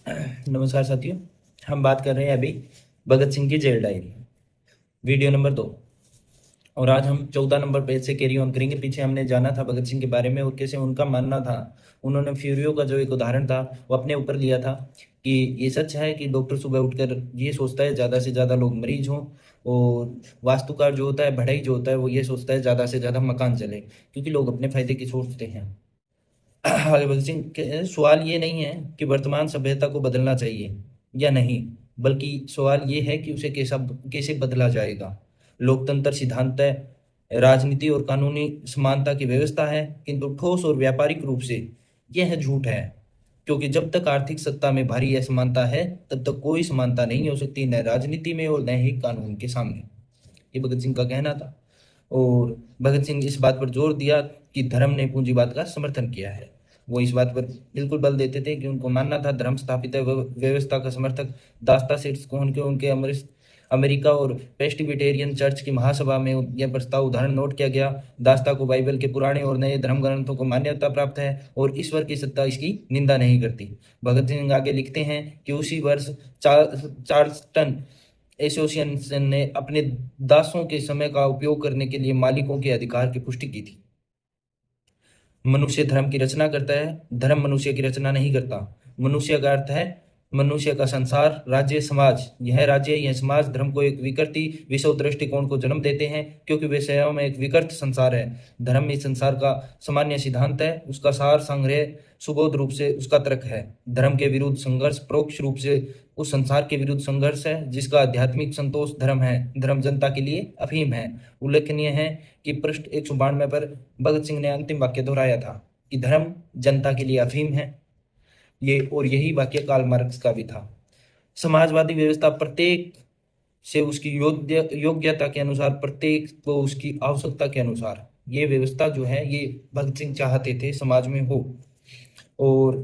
नमस्कार साथियों। हम बात कर रहे हैं अभी भगत सिंह की जेल डायरी, वीडियो नंबर 2। और आज हम 14 नंबर पेज से कैरी ऑन करेंगे। पीछे हमने जाना था भगत सिंह के बारे में और कैसे उनका मानना था। उन्होंने फ्यूरियो का जो एक उदाहरण था वो अपने ऊपर लिया था कि ये सच है कि डॉक्टर सुबह उठकर ये सोचता है ज़्यादा से ज़्यादा लोग मरीज हों, और वास्तुकार जो होता है, बढ़ई जो होता है, वो ये सोचता है ज़्यादा से ज़्यादा मकान चले, क्योंकि लोग अपने फायदे की सोचते हैं। आगे भगत सिंह सवाल ये नहीं है कि वर्तमान सभ्यता को बदलना चाहिए या नहीं, बल्कि सवाल ये है कि उसे कैसा कैसे बदला जाएगा। लोकतंत्र सिद्धांत है, राजनीति और कानूनी समानता की व्यवस्था है, किंतु ठोस और व्यापारिक रूप से यह झूठ है, क्योंकि जब तक आर्थिक सत्ता में भारी असमानता है तब तक कोई समानता नहीं हो सकती, न राजनीति में और न ही कानून के सामने। ये भगत सिंह का कहना था। और भगत सिंह इस बात पर जोर दिया कि धर्म ने पूंजीवाद का समर्थन किया है। वो इस बात पर बिल्कुल बल देते थे कि उनको मानना था धर्म स्थापित है, व्यवस्था का समर्थक दास्ता सेट्स को उनके अमेरिका और प्रेस्बिटेरियन चर्च की महासभा में यह प्रस्ताव उदाहरण नोट किया गया। दास्ता को बाइबल के पुराने और नए धर्म ग्रंथों को मान्यता प्राप्त है और ईश्वर की सत्ता इसकी निंदा नहीं करती। भगत सिंह आगे लिखते हैं कि उसी वर्ष चार्ल्सटन एसोसिएशन ने अपने दासों के समय का उपयोग करने के लिए मालिकों के अधिकार की पुष्टि की थी। मनुष्य धर्म की रचना करता है, धर्म मनुष्य की रचना नहीं करता। मनुष्य का अर्थ है मनुष्य का संसार, राज्य, समाज। यह राज्य, यह समाज धर्म को एक विकृति विषव दृष्टिकोण को जन्म देते हैं, क्योंकि वे स्वयं में एक विकृत संसार है। धर्म इस संसार का सामान्य सिद्धांत है, उसका सार संग्रह सुबोध रूप से उसका तर्क है। धर्म के विरुद्ध संघर्ष परोक्ष रूप से उस संसार के विरुद्ध संघर्ष है जिसका आध्यात्मिक संतोष धर्म है। धर्म जनता के लिए अफीम है। उल्लेखनीय है कि पृष्ठ 192 पर भगत सिंह ने अंतिम वाक्य दोहराया था कि धर्म जनता के लिए अफीम है। ये और यही वाक्य कार्ल मार्क्स का भी था। समाजवादी व्यवस्था प्रत्येक से उसकी योग्यता के अनुसार, प्रत्येक को उसकी आवश्यकता के अनुसार, ये व्यवस्था जो है ये भगत सिंह चाहते थे समाज में हो। और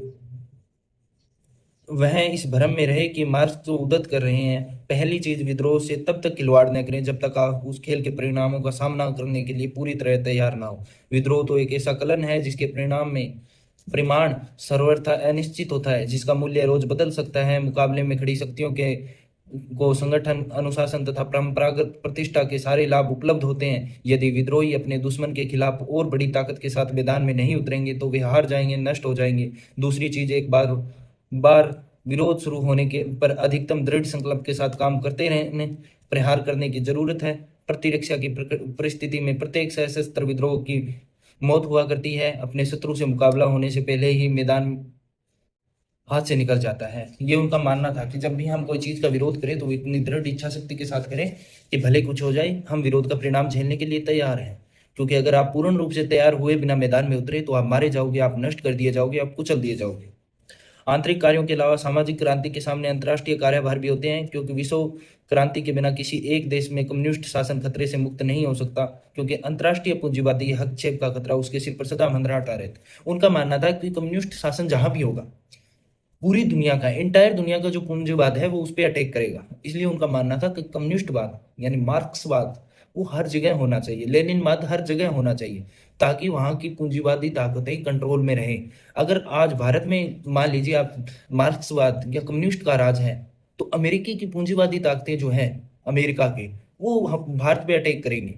वह इस भ्रम में रहे कि मार्क्स जो उद्धत कर रहे हैं, पहली चीज विद्रोह से तब तक खिलवाड़ न करें जब तक आप उस खेल के परिणामों का सामना करने के लिए पूरी तरह तैयार ना हो। विद्रोह तो एक ऐसा कलन है जिसके परिणाम में परिमाण सर्वथा अनिश्चित होता है, जिसका मूल्य रोज बदल सकता है। मुकाबले में खड़ी शक्तियों के को संगठन, अनुशासन तथा परंपरागत प्रतिष्ठा के सारे लाभ उपलब्ध होते हैं। यदि विद्रोही अपने दुश्मन के खिलाफ और बड़ी ताकत के साथ मैदान में नहीं उतरेंगे तो वे हार जाएंगे, नष्ट हो जाएंगे। दूसरी चीज, एक बार बार विरोध शुरू होने के पर अधिकतम दृढ़ संकल्प के साथ काम करते रहने, प्रहार करने की जरूरत है। प्रतिरक्षा की परिस्थिति में प्रत्येक सशस्त्र विद्रोह की मौत हुआ करती है। अपने शत्रु से मुकाबला होने से पहले ही मैदान हाथ से निकल जाता है। ये उनका मानना था कि जब भी हम कोई चीज का विरोध करें तो इतनी दृढ़ इच्छा शक्ति के साथ करें कि भले कुछ हो जाए, हम विरोध का परिणाम झेलने के लिए तैयार हैं। क्योंकि अगर आप पूर्ण रूप से तैयार हुए बिना मैदान में उतरे तो आप मारे जाओगे, आप नष्ट कर दिए जाओगे, आप कुचल दिए जाओगे। आंतरिक कार्यों के अलावा सामाजिक क्रांति के सामने अंतर्राष्ट्रीय कार्यभार भी होते हैं, क्योंकि विश्व क्रांति के बिना किसी एक देश में कम्युनिस्ट शासन खतरे से मुक्त नहीं हो सकता, क्योंकि अंतर्राष्ट्रीय पूंजीवादी हस्तक्षेप का खतरा उसके सिर पर सदा मंडराता रहता। उनका मानना था कि कम्युनिस्ट शासन जहां भी होगा, पूरी दुनिया का, एंटायर दुनिया का जो पूंजीवाद है वो उस पर अटैक करेगा। इसलिए उनका मानना था कि कम्युनिस्टवाद यानी मार्क्सवाद वो हर जगह होना चाहिए, लेनिनवाद हर जगह होना चाहिए, ताकि वहां की पूंजीवादी ताकतें कंट्रोल में रहें। अगर आज भारत में मान लीजिए आप मार्क्सवाद या कम्युनिस्ट का राज है, तो अमेरिकी की पूंजीवादी ताकतें जो है अमेरिका के, वो भारत पे अटैक करेंगे।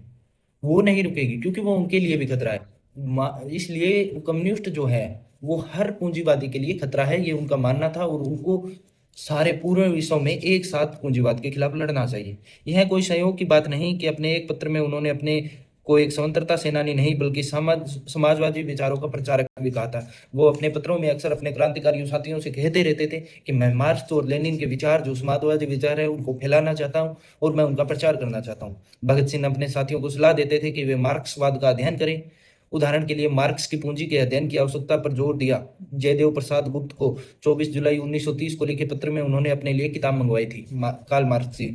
वो नहीं रुकेगी, क्योंकि वो उनके लिए भी खतरा है। इसलिए कम्युनिस्ट जो है वो हर पूंजीवादी के लिए खतरा है, ये उनका मानना था। और उनको सारे पूरे विश्व में एक साथ पूंजीवाद के खिलाफ लड़ना चाहिए। यह कोई संयोग की बात नहीं कि अपने एक पत्र में उन्होंने अपने को एक स्वतंत्रता सेनानी नहीं बल्कि समाजवादी विचारों का प्रचारक भी कहा था। वो अपने पत्रों में अक्सर अपने क्रांतिकारी साथियों से कहते रहते थे कि मैं मार्क्स और लेनिन के विचार, जो समाजवादी विचार है, उनको फैलाना चाहता हूँ और मैं उनका प्रचार करना चाहता हूँ। भगत सिंह अपने साथियों को सलाह देते थे कि वे मार्क्सवाद का अध्ययन करें। उदाहरण के लिए मार्क्स की पूंजी के अध्ययन की आवश्यकता पर जोर दिया। जयदेव प्रसाद गुप्त को 24 जुलाई 1930 को लिखे पत्र में उन्होंने अपने लिए किताब मंगवाई थी कार्ल मार्क्स से।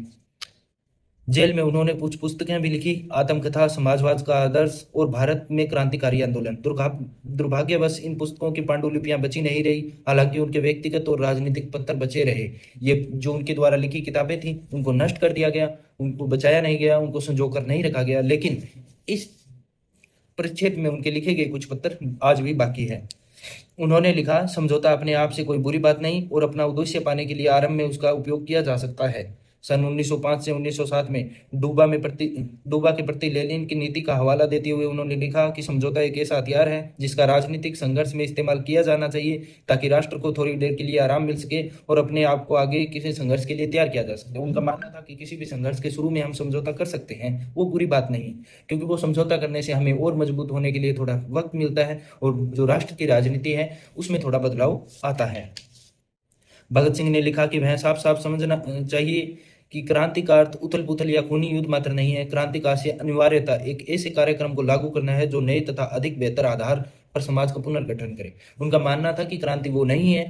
जेल में उन्होंने कुछ पुस्तकें भी लिखी, आत्मकथा, समाजवाद का आदर्श और भारत में क्रांतिकारी आंदोलन। दुर्भाग्यवश इन पुस्तकों की पांडुलिपियां बची नहीं रही, हालांकि उनके व्यक्तिगत और राजनीतिक पत्र बचे रहे। ये जो उनके द्वारा लिखी किताबें थी उनको नष्ट कर दिया गया, उनको बचाया नहीं गया, उनको संजोकर नहीं रखा गया। लेकिन इस परिच्छेद में उनके लिखे गए कुछ पत्र आज भी बाकी है। उन्होंने लिखा, समझौता अपने आप से कोई बुरी बात नहीं और अपना उद्देश्य पाने के लिए आरंभ में उसका उपयोग किया जा सकता है। सन 1905 से 1907 में डूबा के प्रति लेनिन की नीति का हवाला देते हुए उन्होंने लिखा कि समझौता एक ऐसा हथियार है जिसका राजनीतिक संघर्ष में इस्तेमाल किया जाना चाहिए ताकि राष्ट्र को थोड़ी देर के लिए आराम मिल सके और अपने आप को आगे किसी संघर्ष के लिए तैयार किया जा सके। उनका मानना था कि किसी भी संघर्ष के शुरू में हम समझौता कर सकते हैं, वो बुरी बात नहीं, क्योंकि वो समझौता करने से हमें और मजबूत होने के लिए थोड़ा वक्त मिलता है और जो राष्ट्र की राजनीति है उसमें थोड़ा बदलाव आता है। भगत सिंह ने लिखा कि वह साफ साफ समझना चाहिए कि क्रांति का अर्थ उथल पुथल या खूनी युद्ध मात्र नहीं है। क्रांति का आशय अनिवार्यता एक ऐसे कार्यक्रम को लागू करना है जो नए तथा अधिक बेहतर आधार पर समाज का पुनर्गठन करे। उनका मानना था कि क्रांति वो नहीं है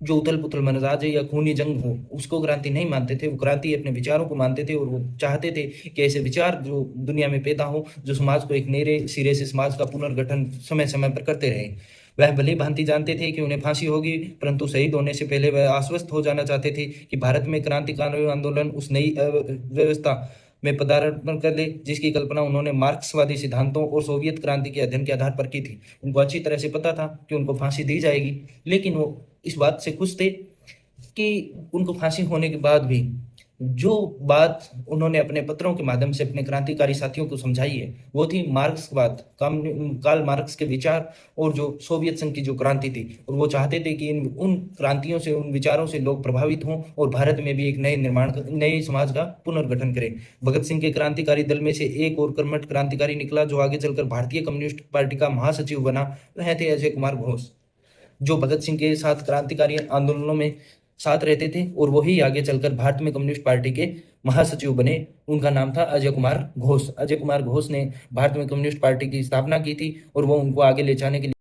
जो उथल पुथल मजाज है या खूनी जंग हो, उसको क्रांति नहीं मानते थे। वो क्रांति अपने विचारों को मानते थे और वो चाहते थे कि ऐसे विचार जो दुनिया में पैदा हो जो समाज को एक नए सिरे से समाज का पुनर्गठन समय समय पर करते रहे। वह भली भांति जानते थे कि उन्हें फांसी होगी, परंतु शहीद होने से पहले वह आश्वस्त हो जाना चाहते थे कि भारत में क्रांतिकारी आंदोलन उस नई व्यवस्था में पदार्पण कर ले जिसकी कल्पना उन्होंने मार्क्सवादी सिद्धांतों और सोवियत क्रांति के अध्ययन के आधार पर की थी। उनको अच्छी तरह से पता था कि उनको फांसी दी जाएगी, लेकिन वो इस बात से खुश थे कि उनको फांसी होने के बाद भी जो बात उन्होंने अपने पत्रों के माध्यम से अपने क्रांतिकारी साथियों को समझाई है वो थी मार्क्सवाद, कार्ल मार्क्स के विचार और जो सोवियत संघ की जो क्रांति थी। और वो चाहते थे कि उन क्रांतियों से, उन विचारों से लोग प्रभावित हों और भारत में भी एक नए समाज का पुनर्गठन करें। भगत सिंह के क्रांतिकारी दल में से एक और कर्मठ क्रांतिकारी निकला जो आगे चलकर भारतीय कम्युनिस्ट पार्टी का महासचिव बना। वह थे अजय कुमार घोष, जो भगत सिंह के साथ क्रांतिकारी आंदोलनों में साथ रहते थे और वही आगे चलकर भारत में कम्युनिस्ट पार्टी के महासचिव बने। उनका नाम था अजय कुमार घोष। अजय कुमार घोष ने भारत में कम्युनिस्ट पार्टी की स्थापना की थी और वो उनको आगे ले जाने के लिए